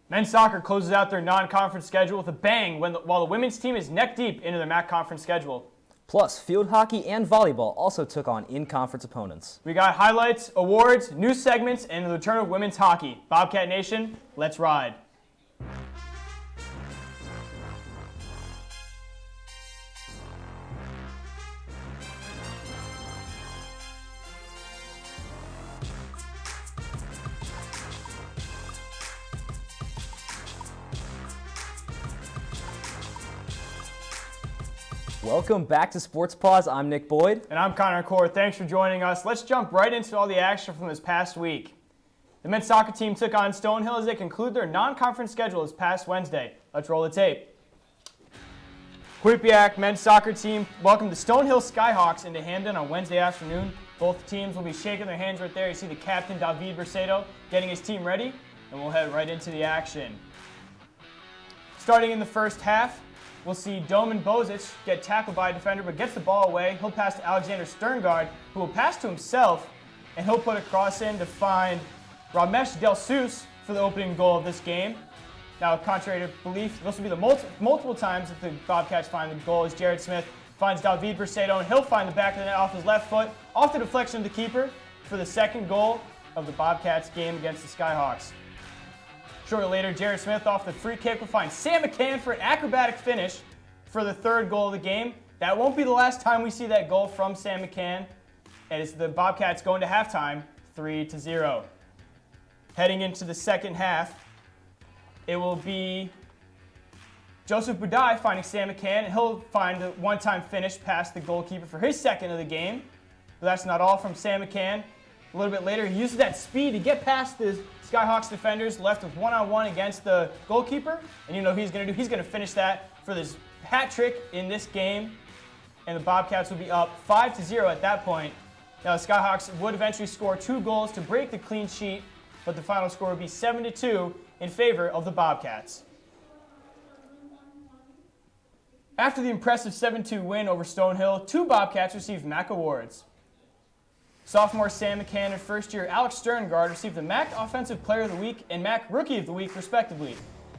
Men's soccer closes out their non-conference schedule with a bang while the women's team is neck-deep into their MAC conference schedule. Plus, field hockey and volleyball also took on in-conference opponents. We got highlights, awards, news segments, and the return of women's hockey. Bobcat Nation, let's ride. Welcome back to Sports Paws. I'm Nick Boyd. And I'm Connor Core. Thanks for joining us. Let's jump right into all the action from this past week. The men's soccer team took on Stonehill as they conclude their non-conference schedule this past Wednesday. Let's roll the tape. Quinnipiac men's soccer team welcomed the Stonehill Skyhawks into Hamden on Wednesday afternoon. Both teams will be shaking their hands right there. You see the captain, David Bercedo, getting his team ready, and we'll head right into the action. Starting in the first half, we'll see Doman Bozic get tackled by a defender, but gets the ball away. He'll pass to Alexander Sterngard, who will pass to himself, and he'll put a cross in to find Ramesh Del Sus for the opening goal of this game. Now, contrary to belief, this will be the multiple times that the Bobcats find the goal as Jared Smith finds David Bercedo, and he'll find the back of the net off his left foot, off the deflection of the keeper for the second goal of the Bobcats game against the Skyhawks. Shortly later, Jared Smith off the free kick will find Sam McCann for an acrobatic finish for the third goal of the game. That won't be the last time we see that goal from Sam McCann. And it's the Bobcats going to halftime, 3-0. Heading into the second half, it will be Joseph Budai finding Sam McCann, and he'll find a one-time finish past the goalkeeper for his second of the game. But that's not all from Sam McCann. A little bit later, he uses that speed to get past the Skyhawks defenders, left with one-on-one against the goalkeeper. And you know what he's going to do? He's going to finish that for this hat trick in this game. And the Bobcats will be up 5-0 at that point. Now, the Skyhawks would eventually score 2 goals to break the clean sheet, but the final score would be 7-2 in favor of the Bobcats. After the impressive 7-2 win over Stonehill, 2 Bobcats received MAC awards. Sophomore Sam McCann and first-year Alex Sterngard received the MAC Offensive Player of the Week and MAC Rookie of the Week, respectively.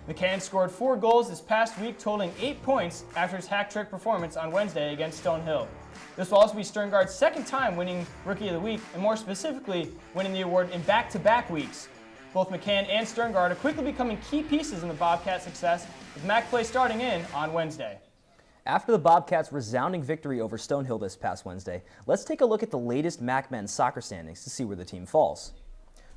McCann scored 4 goals this past week, totaling 8 points after his hat-trick performance on Wednesday against Stonehill. This will also be Sterngard's second time winning Rookie of the Week, and more specifically, winning the award in back-to-back weeks. Both McCann and Sterngard are quickly becoming key pieces in the Bobcats' success, with MAC play starting in on Wednesday. After the Bobcats' resounding victory over Stonehill this past Wednesday, let's take a look at the latest MAC men's soccer standings to see where the team falls.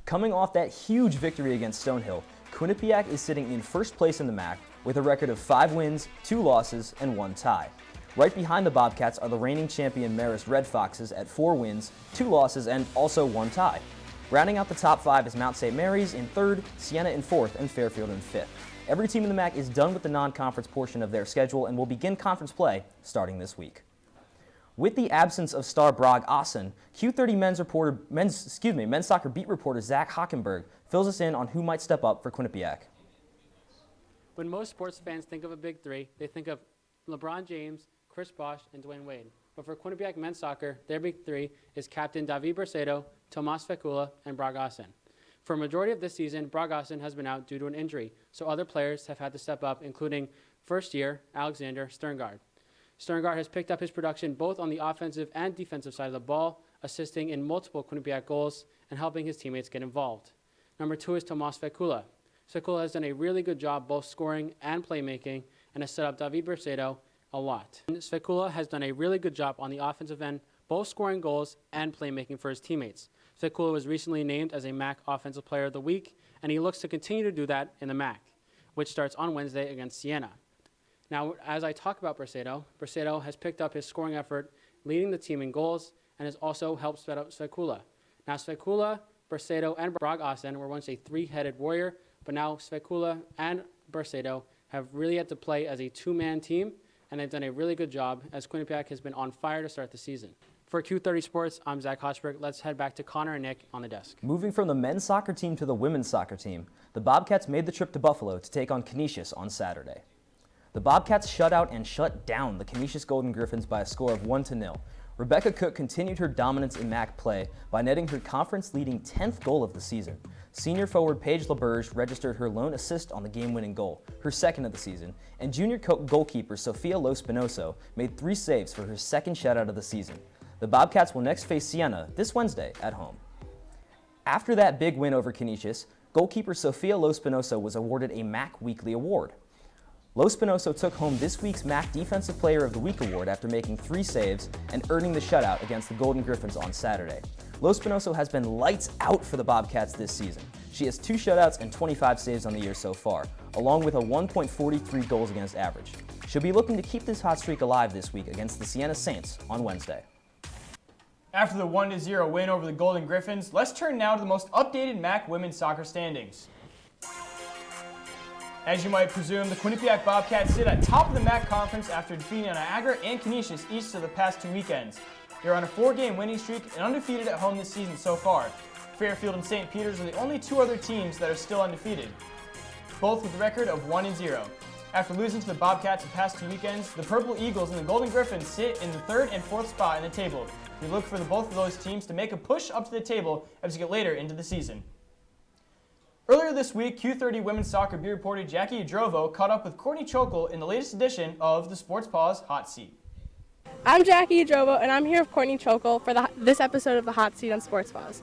Coming off that huge victory against Stonehill, Quinnipiac is sitting in first place in the MAC with a record of 5 wins, 2 losses, and 1 tie. Right behind the Bobcats are the reigning champion Marist Red Foxes at 4 wins, 2 losses, and also 1 tie. Rounding out the top 5 is Mount St. Mary's in 3rd, Siena in 4th, and Fairfield in 5th. Every team in the MAC is done with the non-conference portion of their schedule and will begin conference play starting this week. With the absence of star Brog Assen, Q30 men's soccer beat reporter Zach Hockenberg fills us in on who might step up for Quinnipiac. When most sports fans think of a big 3, they think of LeBron James, Chris Bosh, and Dwayne Wade. But for Quinnipiac men's soccer, their big 3 is captain David Bercedo, Tomas Fecula, and Brog Assen. For a majority of this season, Brog Assen has been out due to an injury, so other players have had to step up, including first-year Alexander Sterngard. Sterngard has picked up his production both on the offensive and defensive side of the ball, assisting in multiple Quinnipiac goals and helping his teammates get involved. Number 2 is Tomas Fecula. Fecula has done a really good job both scoring and playmaking and has set up David Bercedo a lot. Fecula has done a really good job on the offensive end, both scoring goals and playmaking for his teammates. Fecula was recently named as a MAC Offensive Player of the Week, and he looks to continue to do that in the MAC, which starts on Wednesday against Siena. Now, as I talk about Bercedo, Bercedo has picked up his scoring effort, leading the team in goals, and has also helped set up Fecula. Now, Fecula, Bercedo, and Brog Assen were once a 3-headed warrior, but now Fecula and Bercedo have really had to play as a 2-man team, and they've done a really good job as Quinnipiac has been on fire to start the season. For Q30 Sports, I'm Zach Hochberg. Let's head back to Connor and Nick on the desk. Moving from the men's soccer team to the women's soccer team, the Bobcats made the trip to Buffalo to take on Canisius on Saturday. The Bobcats shut out and shut down the Canisius Golden Griffins by a score of 1-0. Rebecca Cook continued her dominance in MAC play by netting her conference-leading 10th goal of the season. Senior forward Paige LaBerge registered her lone assist on the game-winning goal, her second of the season, and junior goalkeeper Sofia Lospinoso made 3 saves for her second shutout of the season. The Bobcats will next face Siena this Wednesday at home. After that big win over Canisius, goalkeeper Sofia Lospinoso was awarded a MAC Weekly Award. Lospinoso took home this week's MAC Defensive Player of the Week award after making 3 saves and earning the shutout against the Golden Griffins on Saturday. Lospinoso has been lights out for the Bobcats this season. She has 2 shutouts and 25 saves on the year so far, along with a 1.43 goals against average. She'll be looking to keep this hot streak alive this week against the Siena Saints on Wednesday. After the 1-0 win over the Golden Griffins, let's turn now to the most updated MAC women's soccer standings. As you might presume, the Quinnipiac Bobcats sit at top of the MAC conference after defeating Niagara and Canisius each of the past 2 weekends. They're on a 4-game winning streak and undefeated at home this season so far. Fairfield and St. Peter's are the only 2 other teams that are still undefeated, both with a record of 1-0. After losing to the Bobcats the past 2 weekends, the Purple Eagles and the Golden Griffins sit in the 3rd and 4th spot in the table. We look for both of those teams to make a push up to the table as we get later into the season. Earlier this week, Q30 women's soccer beat reporter Jackie Adrovo caught up with Courtney Chokol in the latest edition of the Sports Paws Hot Seat. I'm Jackie Adrovo, and I'm here with Courtney Chokol for this episode of the Hot Seat on Sports Paws.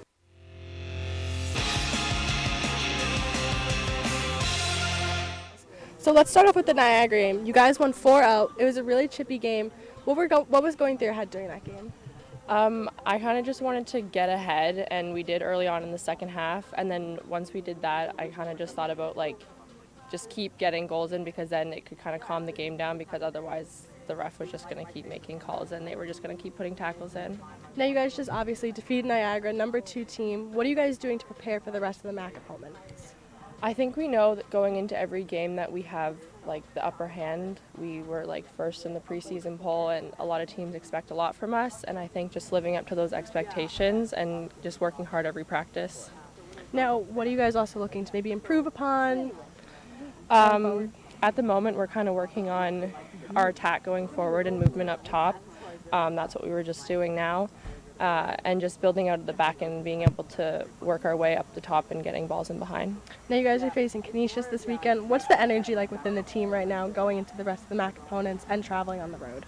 So let's start off with the Niagara game. You guys won 4-0. It was a really chippy game. What was going through your head during that game? I kind of just wanted to get ahead, and we did early on in the second half. And then once we did that, I kind of just thought about, just keep getting goals in, because then it could kind of calm the game down, because otherwise the ref was just going to keep making calls, and they were just going to keep putting tackles in. Now you guys just obviously defeated Niagara, number 2 team. What are you guys doing to prepare for the rest of the MAC opponents? I think we know that going into every game that we have the upper hand. We were first in the preseason poll, and a lot of teams expect a lot from us, and I think just living up to those expectations and just working hard every practice. Now, what are you guys also looking to maybe improve upon? At the moment, we're kind of working on our attack going forward and movement up top. That's what we were just doing now. And just building out of the back and being able to work our way up the top and getting balls in behind. Now you guys are facing Canisius this weekend. What's the energy like within the team right now going into the rest of the MAC opponents and traveling on the road?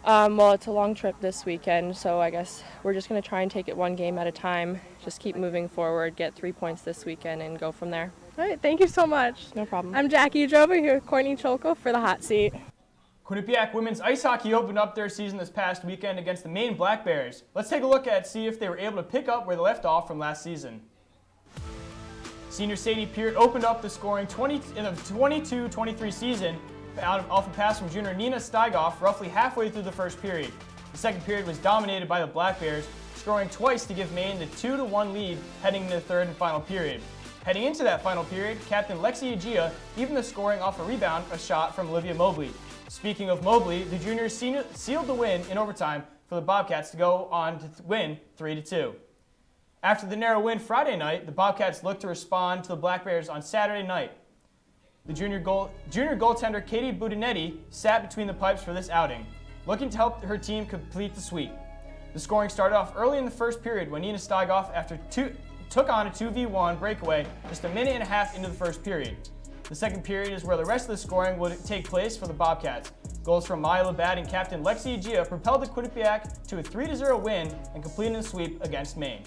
Well, it's a long trip this weekend, so I guess we're just going to try and take it one game at a time, just keep moving forward, get 3 points this weekend, and go from there. All right, thank you so much. No problem. I'm Jackie Adrovo here with Courtney Chokol for the Hot Seat. Quinnipiac women's ice hockey opened up their season this past weekend against the Maine Black Bears. Let's take a look at see if they were able to pick up where they left off from last season. Senior Sadie Peart opened up the scoring in the 22-23 season off a pass from junior Nina Steigoff roughly halfway through the first period. The second period was dominated by the Black Bears, scoring twice to give Maine the 2-1 lead heading into the third and final period. Heading into that final period, Captain Lexi Agia evened the scoring off a shot from Olivia Mobley. Speaking of Mobley, the juniors sealed the win in overtime for the Bobcats to go on to win 3-2. After the narrow win Friday night, the Bobcats looked to respond to the Black Bears on Saturday night. The junior goaltender Katie Boudinetti sat between the pipes for this outing, looking to help her team complete the sweep. The scoring started off early in the first period when Nina Steigoff took on a 2v1 breakaway just a minute and a half into the first period. The second period is where the rest of the scoring would take place for the Bobcats. Goals from Maya Labatt and Captain Lexi Agia propelled the Quinnipiac to a 3-0 win and completing the sweep against Maine.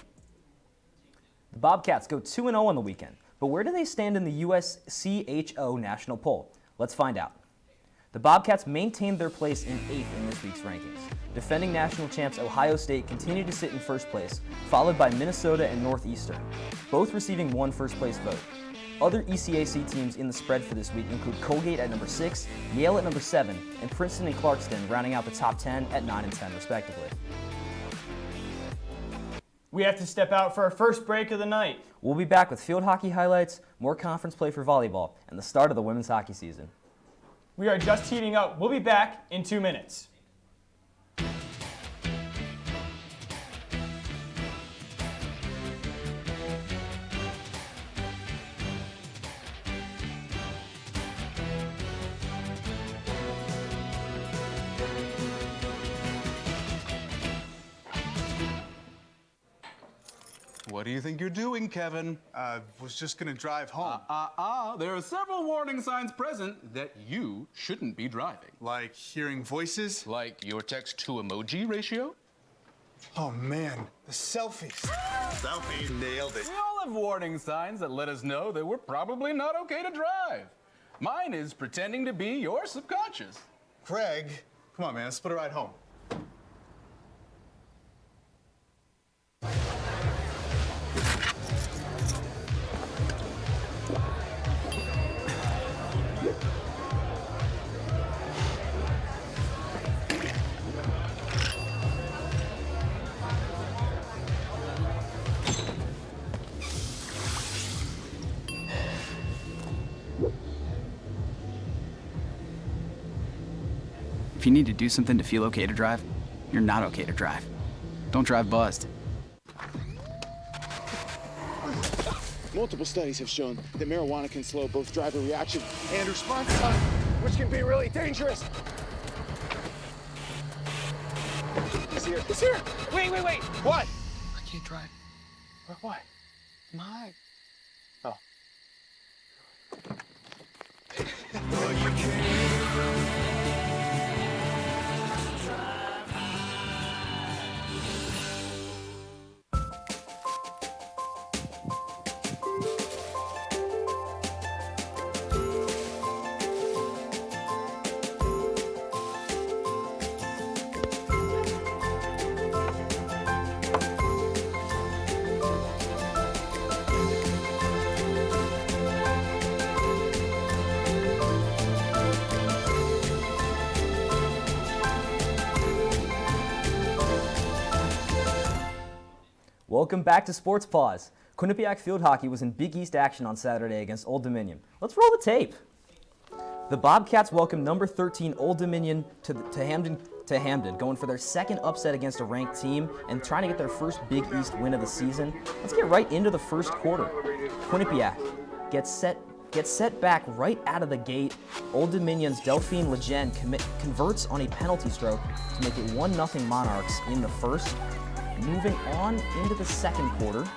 The Bobcats go 2-0 on the weekend, but where do they stand in the USCHO national poll? Let's find out. The Bobcats maintained their place in 8th in this week's rankings. Defending national champs Ohio State continued to sit in first place, followed by Minnesota and Northeastern, both receiving one first-place vote. Other ECAC teams in the spread for this week include Colgate at number 6, Yale at number 7, and Princeton and Clarkston rounding out the top 10 at 9 and 10 respectively. We have to step out for our first break of the night. We'll be back with field hockey highlights, more conference play for volleyball, and the start of the women's hockey season. We are just heating up. We'll be back in 2 minutes. What do you think you're doing, Kevin? Was just gonna drive home. There are several warning signs present that you shouldn't be driving. Like hearing voices? Like your text-to-emoji ratio? Oh man, the selfies. Selfies, nailed it. We all have warning signs that let us know that we're probably not okay to drive. Mine is pretending to be your subconscious. Greg, come on man, let's put a ride home. If you need to do something to feel okay to drive, you're not okay to drive. Don't drive buzzed. Multiple studies have shown that marijuana can slow both driver reaction and response time, which can be really dangerous. It's here. It's here. Wait. What? I can't drive. Why? My. Oh. Welcome back to Sports Paws. Quinnipiac field hockey was in Big East action on Saturday against Old Dominion. Let's roll the tape. The Bobcats welcome number 13 Old Dominion to Hamden, going for their second upset against a ranked team and trying to get their first Big East win of the season. Let's get right into the first quarter. Quinnipiac gets set back right out of the gate. Old Dominion's Delphine Lejeune converts on a penalty stroke to make it 1-0 Monarchs in the first. Moving on into the second quarter,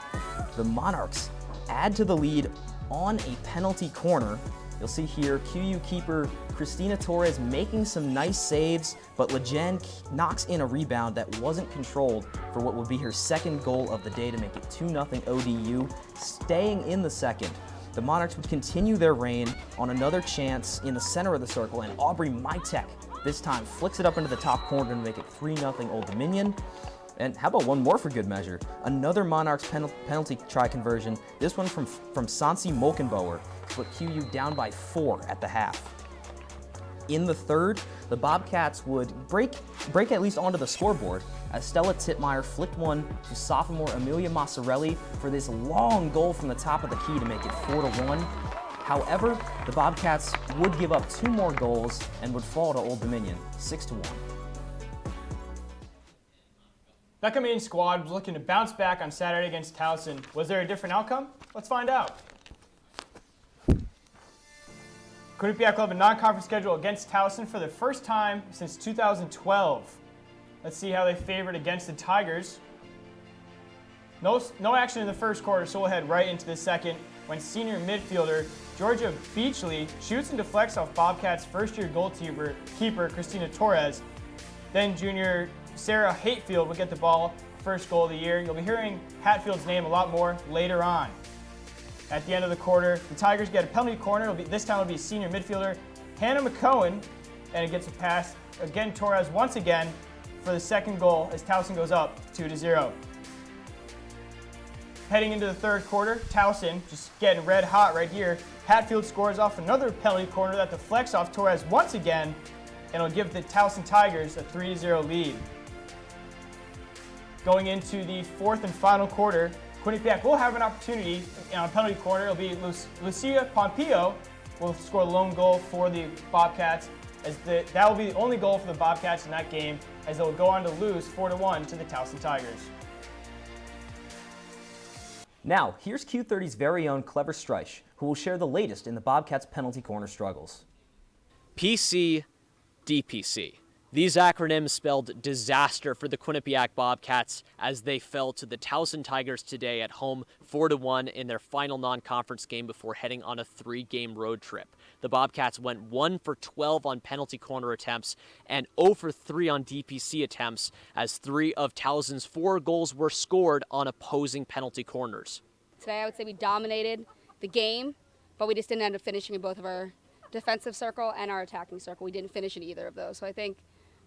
the Monarchs add to the lead on a penalty corner. You'll see here QU keeper Christina Torres making some nice saves, but Lejeune knocks in a rebound that wasn't controlled for what will be her second goal of the day to make it 2-0 ODU. Staying in the second, the Monarchs would continue their reign on another chance in the center of the circle, and Aubrey Mytek this time flicks it up into the top corner to make it 3-0 Old Dominion. And how about one more for good measure? Another Monarchs penalty try conversion, this one from Sansi Molkenbauer, to put QU down by 4 at the half. In the third, the Bobcats would break at least onto the scoreboard as Stella Titmeyer flicked one to sophomore Amelia Massarelli for this long goal from the top of the key to make it 4-1. However, the Bobcats would give up 2 more goals and would fall to Old Dominion 6-1. Becca Main squad was looking to bounce back on Saturday against Townson. Was there a different outcome? Let's find out. Quinnipiac will have a non-conference schedule against Townson for the first time since 2012. Let's see how they favored against the Tigers. No action in the first quarter, so we'll head right into the second when senior midfielder Georgia Beachley shoots and deflects off Bobcats' first-year goalkeeper Christina Torres. Then junior Sarah Hatefield will get the ball, first goal of the year. You'll be hearing Hatfield's name a lot more later on. At the end of the quarter, the Tigers get a penalty corner. This time it'll be senior midfielder Hannah McCohen, and it gets a pass. Again, Torres once again for the second goal as Towson goes up 2-0. Heading into the third quarter, Towson just getting red hot right here. Hatfield scores off another penalty corner that deflects off Torres once again, and it'll give the Towson Tigers a 3-0 lead. Going into the fourth and final quarter, Quinnipiac will have an opportunity on a penalty corner. It'll be Lucia Pompeo will score a lone goal for the Bobcats, as that will be the only goal for the Bobcats in that game, as they will go on to lose 4-1 to the Towson Tigers. Now, here's Q30's very own Clever Streich, who will share the latest in the Bobcats' penalty corner struggles. PC, DPC. These acronyms spelled disaster for the Quinnipiac Bobcats as they fell to the Townson Tigers today at home 4-1 in their final non-conference game before heading on a 3-game road trip. The Bobcats went 1 for 12 on penalty corner attempts and 0 for 3 on DPC attempts as 3 of Towson's 4 goals were scored on opposing penalty corners. Today I would say we dominated the game, but we just didn't end up finishing in both of our defensive circle and our attacking circle. We didn't finish in either of those. So I think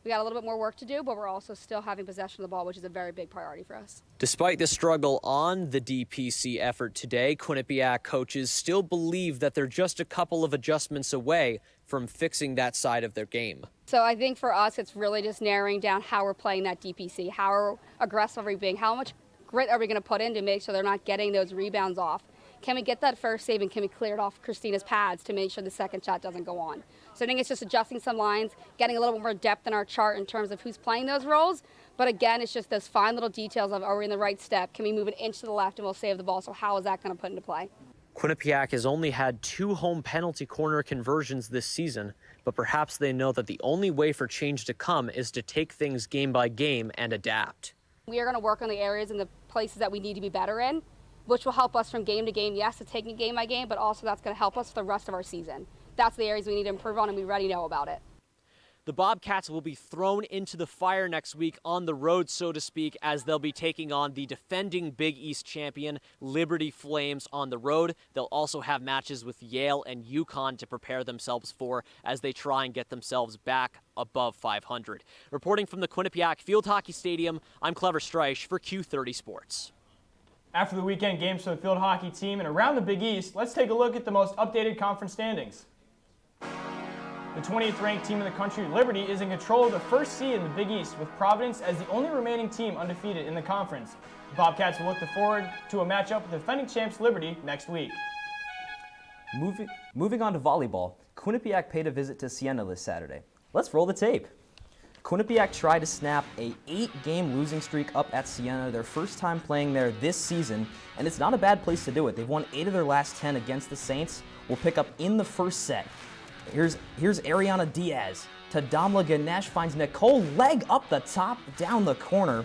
we got a little bit more work to do, but we're also still having possession of the ball, which is a very big priority for us. Despite the struggle on the DPC effort today, Quinnipiac coaches still believe that they're just a couple of adjustments away from fixing that side of their game. So I think for us, it's really just narrowing down how we're playing that DPC, how aggressive are we being, how much grit are we going to put in to make sure they're not getting those rebounds off. Can we get that first save and can we clear it off Christina's pads to make sure the second shot doesn't go on? So I think it's just adjusting some lines, getting a little bit more depth in our chart in terms of who's playing those roles. But again, it's just those fine little details of are we in the right step? Can we move an inch to the left and we'll save the ball? So how is that going to put into play? Quinnipiac has only had 2 home penalty corner conversions this season, but perhaps they know that the only way for change to come is to take things game by game and adapt. We are going to work on the areas and the places that we need to be better in, which will help us from game to game, yes, to taking it game by game, but also that's going to help us for the rest of our season. That's the areas we need to improve on, and we already know about it. The Bobcats will be thrown into the fire next week on the road, so to speak, as they'll be taking on the defending Big East champion, Liberty Flames, on the road. They'll also have matches with Yale and UConn to prepare themselves for as they try and get themselves back above 500. Reporting from the Quinnipiac Field Hockey Stadium, I'm Clever Streich for Q30 Sports. After the weekend games for the field hockey team and around the Big East, let's take a look at the most updated conference standings. The 20th ranked team in the country, Liberty, is in control of the first seed in the Big East, with Providence as the only remaining team undefeated in the conference. The Bobcats will look forward to a matchup with defending champs Liberty next week. Moving on to volleyball, Quinnipiac paid a visit to Siena this Saturday. Let's roll the tape. Quinnipiac tried to snap a 8-game losing streak up at Siena, their first time playing there this season, and it's not a bad place to do it. They've won 8 of their last 10 against the Saints. We'll pick up in the first set. Here's Ariana Diaz. Tadamla Ganesh finds Nicole leg up the top, down the corner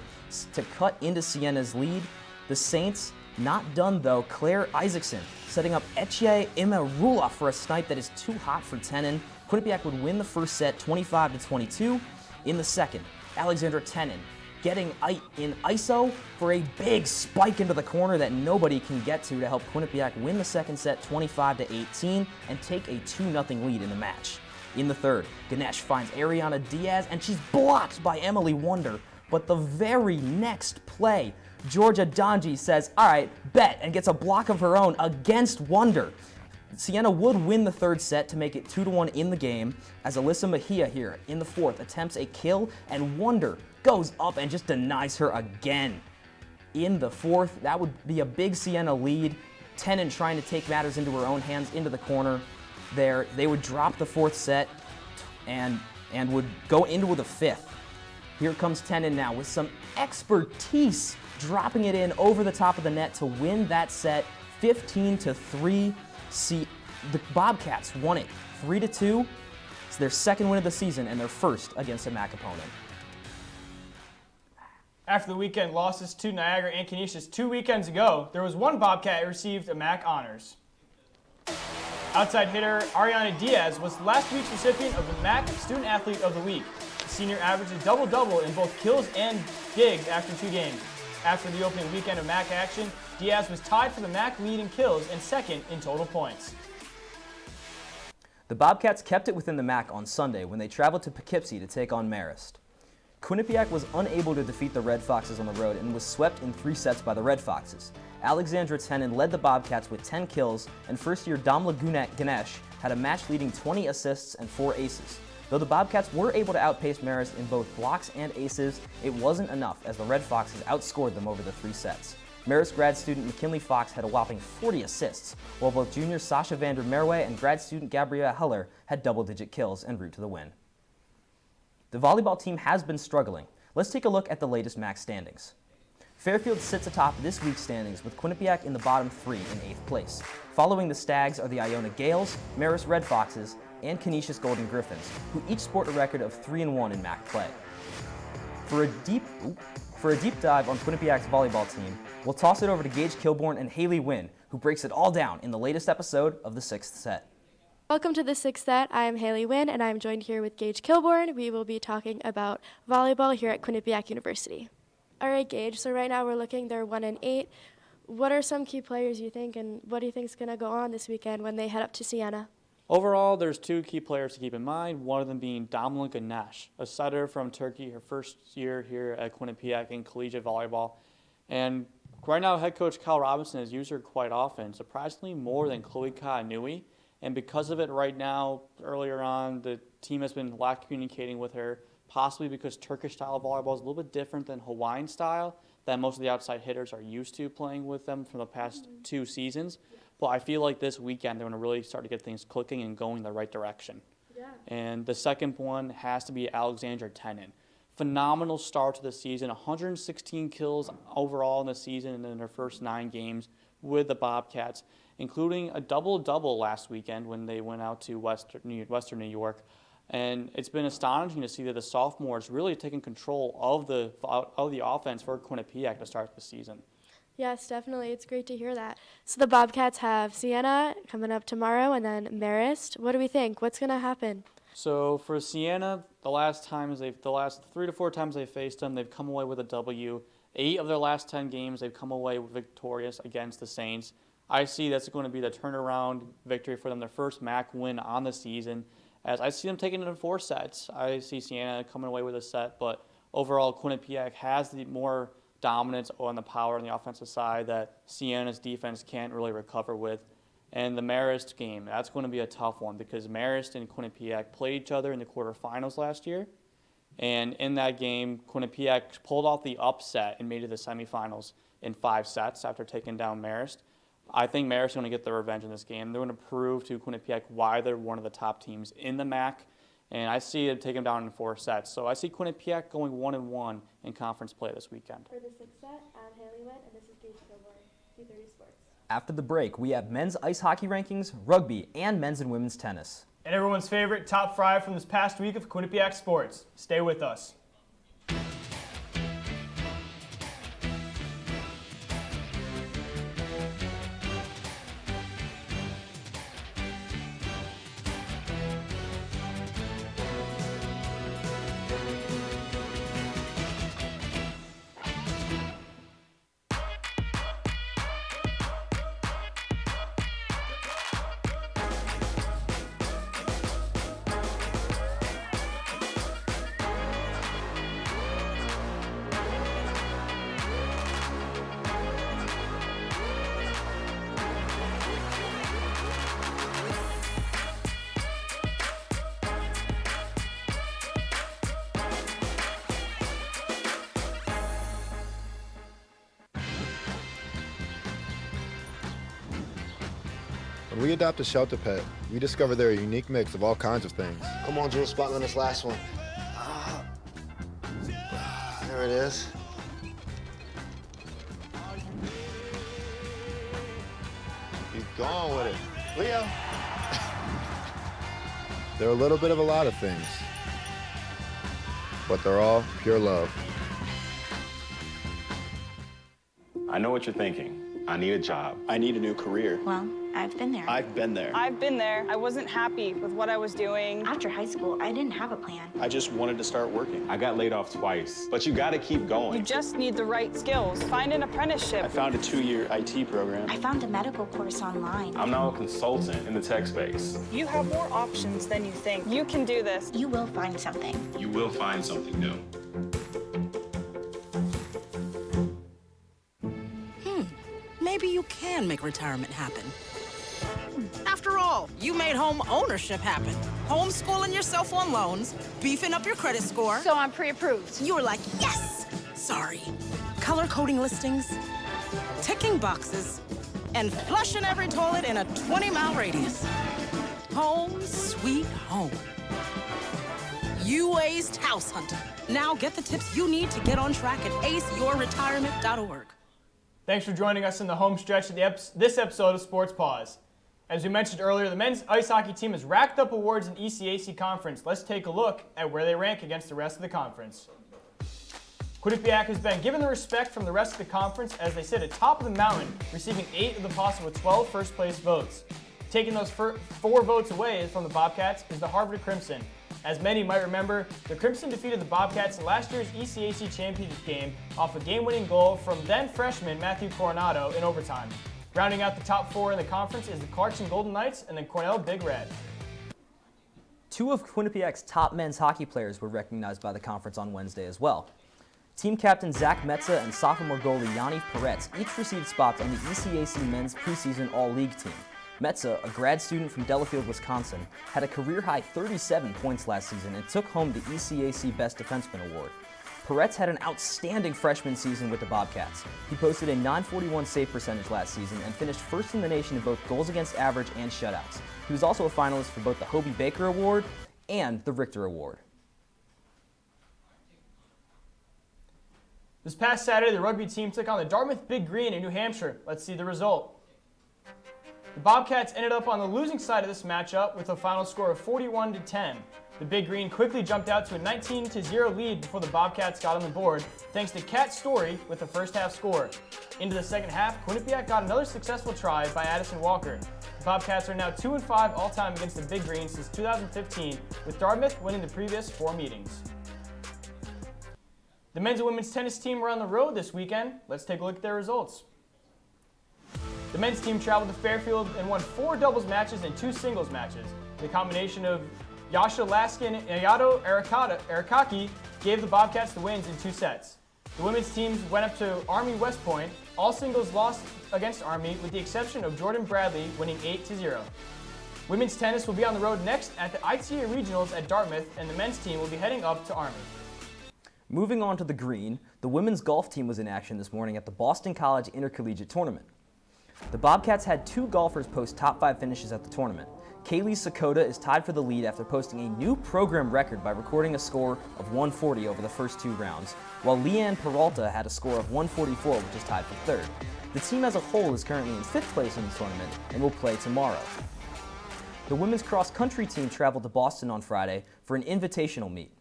to cut into Siena's lead. The Saints not done though. Claire Isaacson setting up Echie Imerula for a snipe that is too hot for Tenon. Quinnipiac would win the first set 25-22. In the second, Alexandra Tenon getting in ISO for a big spike into the corner that nobody can get to help Quinnipiac win the second set 25-18 and take a 2-0 lead in the match. In the third, Ganesh finds Ariana Diaz and she's blocked by Emily Wonder, but the very next play, Georgia Donji says, all right, bet, and gets a block of her own against Wonder. Siena would win the third set to make it 2-1 in the game as Alyssa Mejia here in the fourth attempts a kill and Wonder goes up and just denies her again. In the fourth, that would be a big Siena lead. Tenon trying to take matters into her own hands into the corner there. They would drop the fourth set and would go into the fifth. Here comes Tenon now with some expertise, dropping it in over the top of the net to win that set 15-3. The Bobcats won it 3-2. It's their second win of the season and their first against a MAC opponent. After the weekend losses to Niagara and Canisius 2 weekends ago, there was one Bobcat who received a MAC honors. Outside hitter Ariana Diaz was last week's recipient of the MAC Student Athlete of the Week. The senior averaged a double-double in both kills and digs after 2 games. After the opening weekend of MAC action, Diaz was tied for the MAC lead in kills and second in total points. The Bobcats kept it within the MAC on Sunday when they traveled to Poughkeepsie to take on Marist. Quinnipiac was unable to defeat the Red Foxes on the road and was swept in 3 sets by the Red Foxes. Alexandra Tenon led the Bobcats with 10 kills, and first-year Damla Ganesh had a match-leading 20 assists and 4 aces. Though the Bobcats were able to outpace Marist in both blocks and aces, it wasn't enough as the Red Foxes outscored them over the 3 sets. Marist grad student McKinley Fox had a whopping 40 assists, while both junior Sasha Vander Merwe and grad student Gabriella Heller had double-digit kills en route to the win. The volleyball team has been struggling. Let's take a look at the latest MAC standings. Fairfield sits atop this week's standings with Quinnipiac in the bottom 3 in 8th place. Following the Stags are the Iona Gales, Marist Red Foxes, and Canisius Golden Griffins, who each sport a record of 3-1 in MAC play. For a deep dive on Quinnipiac's volleyball team, we'll toss it over to Gage Kilborn and Haley Wynn, who breaks it all down in the latest episode of The Sixth Set. Welcome to The Sixth Set. I am Haley Wynn, and I'm joined here with Gage Kilborn. We will be talking about volleyball here at Quinnipiac University. All right, Gage, so right now they're 1-8. What are some key players you think, and what do you think is going to go on this weekend when they head up to Siena? Overall, there's two key players to keep in mind, one of them being Damla Ganesh, a setter from Turkey, her first year here at Quinnipiac in collegiate volleyball. And right now, head coach Kyle Robinson has used her quite often, surprisingly more than Chloe Kaanui. And because of it right now, earlier on, the team has been lack communicating with her, possibly because Turkish style volleyball is a little bit different than Hawaiian style, that most of the outside hitters are used to playing with them from the past 2 seasons. But I feel like this weekend they're going to really start to get things clicking and going the right direction. Yeah. And the second one has to be Alexandra Tenen. Phenomenal start to the season, 116 kills overall in the season and in their first 9 games with the Bobcats, including a double-double last weekend when they went out to Western New York. And it's been astonishing to see that the sophomore has really taken control of the offense for Quinnipiac to start the season. Yes, definitely. It's great to hear that. So the Bobcats have Siena coming up tomorrow and then Marist. What do we think? What's going to happen? So for Siena, the last 3 to 4 times they faced them, they've come away with a W. 8 of their last 10 games, they've come away victorious against the Saints. I see that's going to be the turnaround victory for them, their first MAC win on the season. As I see them taking it in 4 sets. I see Siena coming away with a set, but overall Quinnipiac has the more dominance on the power on the offensive side that Siena's defense can't really recover with. And the Marist game, that's going to be a tough one because Marist and Quinnipiac played each other in the quarterfinals last year. And in that game, Quinnipiac pulled off the upset and made it to the semifinals in 5 sets after taking down Marist. I think Marist is going to get their revenge in this game. They're going to prove to Quinnipiac why they're one of the top teams in the MAC. And I see them take them down in 4 sets. So I see Quinnipiac going 1-1 in conference play this weekend. For the 6th set, I'm Haley Wynn, and this is Gage Kilborn, Q30 Sports. After the break, we have men's ice hockey rankings, rugby, and men's and women's tennis. And everyone's favorite top 5 from this past week of Quinnipiac sports. Stay with us. When we adopt a shelter pet, we discover they're a unique mix of all kinds of things. Come on, Jules, spot on this last one. There it is. Keep going with it. Leo. They're a little bit of a lot of things, but they're all pure love. I know what you're thinking. I need a job. I need a new career. Well, I've been there. I've been there. I've been there. I wasn't happy with what I was doing. After high school, I didn't have a plan. I just wanted to start working. I got laid off twice, but you gotta keep going. You just need the right skills. Find an apprenticeship. I found a 2-year IT program. I found a medical course online. I'm now a consultant in the tech space. You have more options than you think. You can do this. You will find something. You will find something new. Maybe you can make retirement happen. After all, you made home ownership happen. Homeschooling yourself on loans, beefing up your credit score. So I'm pre-approved. You were like, yes! Sorry. Color coding listings, ticking boxes, and flushing every toilet in a 20-mile radius. Home sweet home. You aced house hunting. Now get the tips you need to get on track at aceyourretirement.org. Thanks for joining us in the home stretch of this episode of Sports Paws. As we mentioned earlier, the men's ice hockey team has racked up awards in ECAC Conference. Let's take a look at where they rank against the rest of the conference. Quinnipiac has been given the respect from the rest of the conference as they sit atop of the mountain, receiving 8 of the possible 12 first-place votes. Taking those 4 votes away from the Bobcats is the Harvard Crimson. As many might remember, the Crimson defeated the Bobcats in last year's ECAC championship game off a game-winning goal from then-freshman Matthew Coronado in overtime. Rounding out the top 4 in the conference is the Clarkson Golden Knights and the Cornell Big Red. 2 of Quinnipiac's top men's hockey players were recognized by the conference on Wednesday as well. Team captain Zach Metza and sophomore goalie Yanni Peretz each received spots on the ECAC men's preseason all-league team. Metza, a grad student from Delafield, Wisconsin, had a career-high 37 points last season and took home the ECAC Best Defenseman Award. Peretz had an outstanding freshman season with the Bobcats. He posted a .941 save percentage last season and finished first in the nation in both goals against average and shutouts. He was also a finalist for both the Hobie Baker Award and the Richter Award. This past Saturday, the rugby team took on the Dartmouth Big Green in New Hampshire. Let's see the result. The Bobcats ended up on the losing side of this matchup with a final score of 41-10. The Big Green quickly jumped out to a 19-0 lead before the Bobcats got on the board, thanks to Kat Story with the first half score. Into the second half, Quinnipiac got another successful try by Addison Walker. The Bobcats are now 2-5 all-time against the Big Green since 2015, with Dartmouth winning the previous 4 meetings. The men's and women's tennis team were on the road this weekend. Let's take a look at their results. The men's team traveled to Fairfield and won 4 doubles matches and 2 singles matches. The combination of Yasha Laskin and Ayato Arakaki gave the Bobcats the wins in 2 sets. The women's teams went up to Army West Point. All singles lost against Army, with the exception of Jordan Bradley winning 8-0. Women's tennis will be on the road next at the ITA Regionals at Dartmouth, and the men's team will be heading up to Army. Moving on to the green, the women's golf team was in action this morning at the Boston College Intercollegiate Tournament. The Bobcats had 2 golfers post top 5 finishes at the tournament. Kaylee Sakota is tied for the lead after posting a new program record by recording a score of 140 over the first 2 rounds, while Leanne Peralta had a score of 144, which is tied for third. The team as a whole is currently in 5th place in the tournament and will play tomorrow. The women's cross-country team traveled to Boston on Friday for an invitational meet.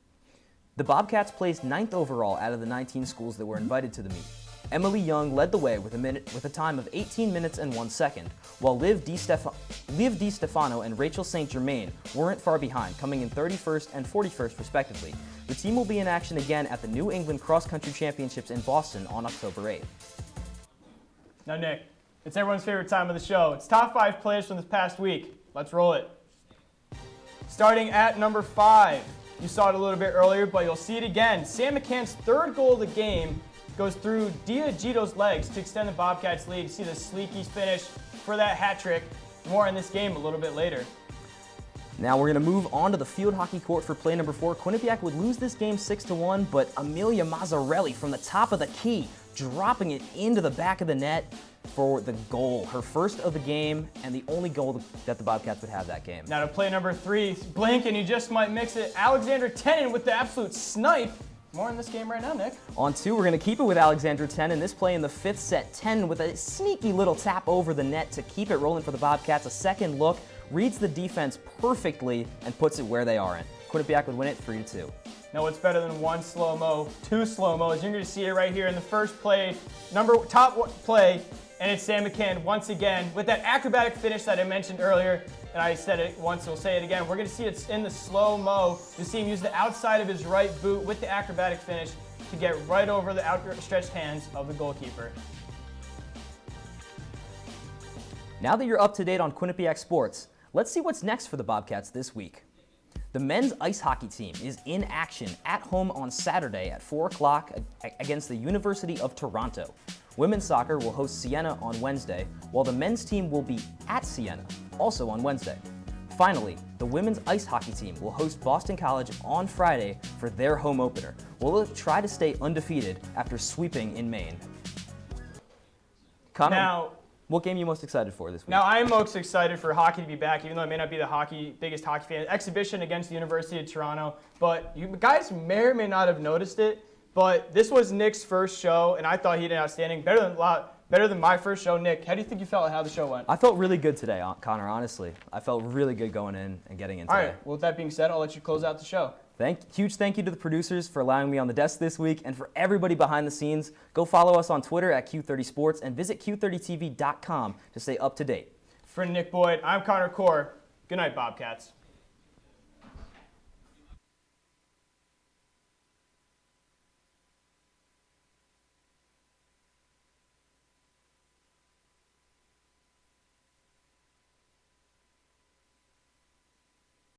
The Bobcats placed 9th overall out of the 19 schools that were invited to the meet. Emily Young led the way with a time of 18 minutes and 1 second, while Liv DiStefano and Rachel St. Germain weren't far behind, coming in 31st and 41st respectively. The team will be in action again at the New England Cross Country Championships in Boston on October 8th. Now, Nick, it's everyone's favorite time of the show. It's top 5 players from this past week. Let's roll it. Starting at number 5. You saw it a little bit earlier, but you'll see it again. Sam McCann's 3rd goal of the game goes through Dia Gito's legs to extend the Bobcats' lead. See the Sleekies finish for that hat trick. More on this game a little bit later. Now we're going to move on to the field hockey court for play number 4. Quinnipiac would lose this game 6-1, but Amelia Mazzarelli from the top of the key, dropping it into the back of the net for the goal. Her first of the game and the only goal that the Bobcats would have that game. Now to play number 3, blink and you just might mix it. Alexandra Tenen with the absolute snipe. More in this game right now, Nick. On 2, we're going to keep it with Alexandra Tenen. This play in the 5th set, Tenen with a sneaky little tap over the net to keep it rolling for the Bobcats. A second look, reads the defense perfectly, and puts it where they are in. Quinnipiac would win it 3-2. Now what's better than 1 slow-mo, 2 slow-mos? You're going to see it right here in the first play, top play, and it's Sam McCann once again with that acrobatic finish that I mentioned earlier. And I said it once, so we'll say it again. We're going to see it in the slow-mo. You see him use the outside of his right boot with the acrobatic finish to get right over the outstretched hands of the goalkeeper. Now that you're up to date on Quinnipiac sports, let's see what's next for the Bobcats this week. The men's ice hockey team is in action at home on Saturday at 4 o'clock against the University of Toronto. Women's soccer will host Siena on Wednesday, while the men's team will be at Siena, also on Wednesday. Finally, the women's ice hockey team will host Boston College on Friday for their home opener. We'll try to stay undefeated after sweeping in Maine. Connor, now, what game are you most excited for this week? Now, I'm most excited for hockey to be back, even though I may not be the biggest hockey fan. Exhibition against the University of Toronto, but you guys may or may not have noticed it, but this was Nick's first show, and I thought he did outstanding, better than a lot Better than my first show. Nick, how do you think you felt and how the show went? I felt really good today, Connor, honestly. I felt really good going in and getting in today. All right, well, with that being said, I'll let you close out the show. Huge thank you to the producers for allowing me on the desk this week, and for everybody behind the scenes. Go follow us on Twitter at Q30Sports and visit Q30TV.com to stay up to date. For Nick Boyd, I'm Connor Core. Good night, Bobcats.